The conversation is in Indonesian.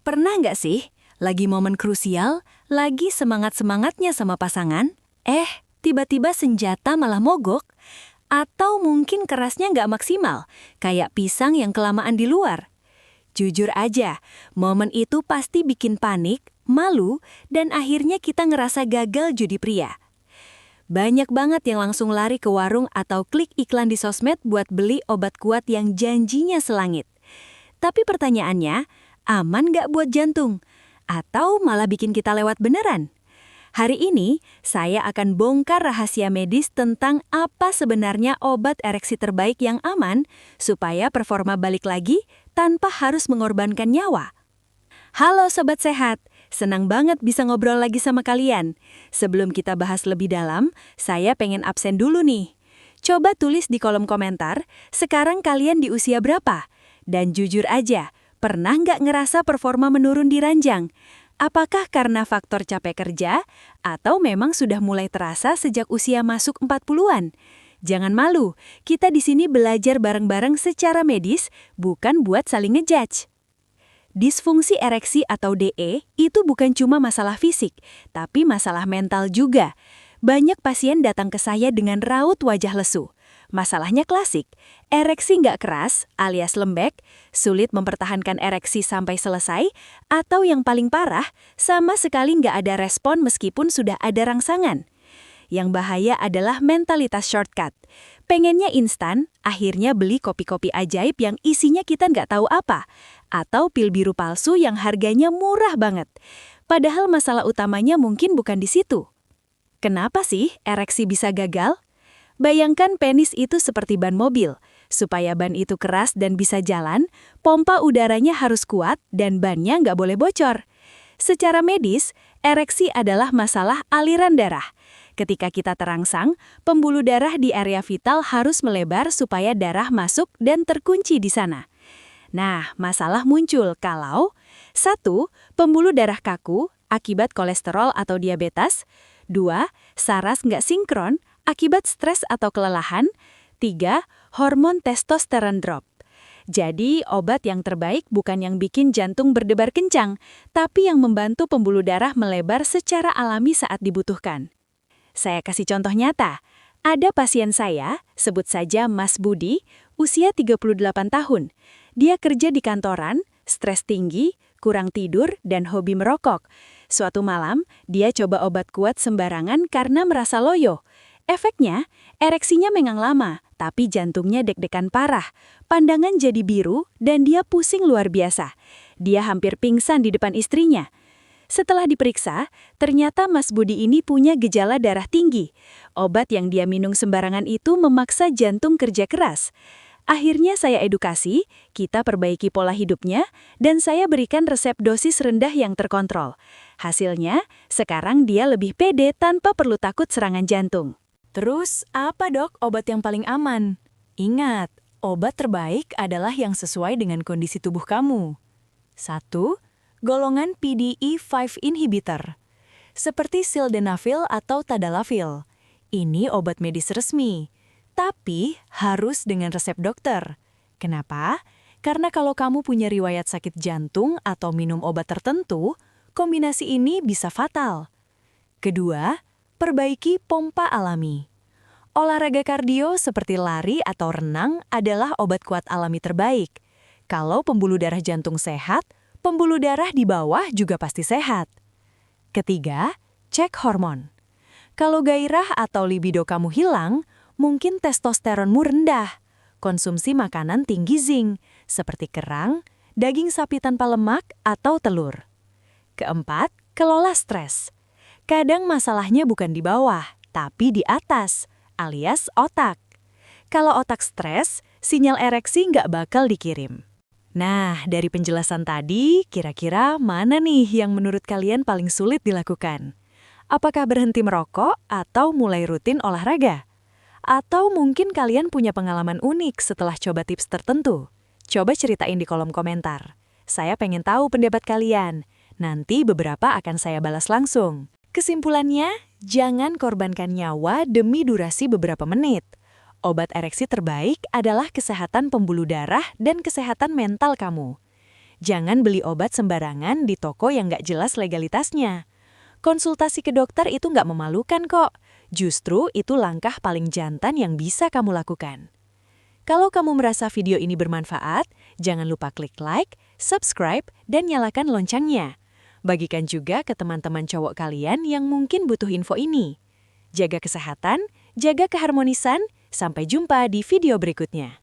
Pernah nggak sih, lagi momen krusial, lagi semangat-semangatnya sama pasangan, tiba-tiba senjata malah mogok? Atau mungkin kerasnya nggak maksimal, kayak pisang yang kelamaan di luar? Jujur aja, momen itu pasti bikin panik, malu, dan akhirnya kita ngerasa gagal judi pria. Banyak banget yang langsung lari ke warung atau klik iklan di sosmed buat beli obat kuat yang janjinya selangit. Tapi pertanyaannya, aman nggak buat jantung? Atau malah bikin kita lewat beneran? Hari ini, saya akan bongkar rahasia medis tentang apa sebenarnya obat ereksi terbaik yang aman supaya performa balik lagi tanpa harus mengorbankan nyawa. Halo Sobat Sehat, senang banget bisa ngobrol lagi sama kalian. Sebelum kita bahas lebih dalam, saya pengen absen dulu nih. Coba tulis di kolom komentar, sekarang kalian di usia berapa? Dan jujur aja, pernah nggak ngerasa performa menurun di ranjang? Apakah karena faktor capek kerja, atau memang sudah mulai terasa sejak usia masuk 40-an? Jangan malu, kita di sini belajar bareng-bareng secara medis, bukan buat saling ngejudge. Disfungsi ereksi atau DE itu bukan cuma masalah fisik, tapi masalah mental juga. Banyak pasien datang ke saya dengan raut wajah lesu. Masalahnya klasik, ereksi nggak keras alias lembek, sulit mempertahankan ereksi sampai selesai, atau yang paling parah, sama sekali nggak ada respon meskipun sudah ada rangsangan. Yang bahaya adalah mentalitas shortcut. Pengennya instan, akhirnya beli kopi-kopi ajaib yang isinya kita nggak tahu apa, atau pil biru palsu yang harganya murah banget. Padahal masalah utamanya mungkin bukan di situ. Kenapa sih ereksi bisa gagal? Bayangkan penis itu seperti ban mobil. Supaya ban itu keras dan bisa jalan, pompa udaranya harus kuat dan bannya nggak boleh bocor. Secara medis, ereksi adalah masalah aliran darah. Ketika kita terangsang, pembuluh darah di area vital harus melebar supaya darah masuk dan terkunci di sana. Nah, masalah muncul kalau 1. Pembuluh darah kaku akibat kolesterol atau diabetes. 2. Saras nggak sinkron akibat stres atau kelelahan. 3. Hormon testosteron drop. Jadi, obat yang terbaik bukan yang bikin jantung berdebar kencang, tapi yang membantu pembuluh darah melebar secara alami saat dibutuhkan. Saya kasih contoh nyata. Ada pasien saya, sebut saja Mas Budi, usia 38 tahun. Dia kerja di kantoran, stres tinggi, kurang tidur, dan hobi merokok. Suatu malam, dia coba obat kuat sembarangan karena merasa loyo. Efeknya, ereksinya mengang lama, tapi jantungnya deg-degan parah. Pandangan jadi biru, dan dia pusing luar biasa. Dia hampir pingsan di depan istrinya. Setelah diperiksa, ternyata Mas Budi ini punya gejala darah tinggi. Obat yang dia minum sembarangan itu memaksa jantung kerja keras. Akhirnya saya edukasi, kita perbaiki pola hidupnya, dan saya berikan resep dosis rendah yang terkontrol. Hasilnya, sekarang dia lebih pede tanpa perlu takut serangan jantung. Terus, apa dok obat yang paling aman? Ingat, obat terbaik adalah yang sesuai dengan kondisi tubuh kamu. 1. Golongan PDE5 inhibitor. Seperti sildenafil atau tadalafil. Ini obat medis resmi. Tapi harus dengan resep dokter. Kenapa? Karena kalau kamu punya riwayat sakit jantung atau minum obat tertentu, kombinasi ini bisa fatal. Kedua, perbaiki pompa alami. Olahraga kardio seperti lari atau renang adalah obat kuat alami terbaik. Kalau pembuluh darah jantung sehat, pembuluh darah di bawah juga pasti sehat. Ketiga, cek hormon. Kalau gairah atau libido kamu hilang, mungkin testosteronmu rendah. Konsumsi makanan tinggi zinc, seperti kerang, daging sapi tanpa lemak, atau telur. Keempat, kelola stres. Kadang masalahnya bukan di bawah, tapi di atas, alias otak. Kalau otak stres, sinyal ereksi nggak bakal dikirim. Nah, dari penjelasan tadi, kira-kira mana nih yang menurut kalian paling sulit dilakukan? Apakah berhenti merokok atau mulai rutin olahraga? Atau mungkin kalian punya pengalaman unik setelah coba tips tertentu? Coba ceritain di kolom komentar. Saya pengen tahu pendapat kalian. Nanti beberapa akan saya balas langsung. Kesimpulannya, jangan korbankan nyawa demi durasi beberapa menit. Obat ereksi terbaik adalah kesehatan pembuluh darah dan kesehatan mental kamu. Jangan beli obat sembarangan di toko yang nggak jelas legalitasnya. Konsultasi ke dokter itu nggak memalukan kok. Justru itu langkah paling jantan yang bisa kamu lakukan. Kalau kamu merasa video ini bermanfaat, jangan lupa klik like, subscribe, dan nyalakan loncengnya. Bagikan juga ke teman-teman cowok kalian yang mungkin butuh info ini. Jaga kesehatan, jaga keharmonisan, sampai jumpa di video berikutnya.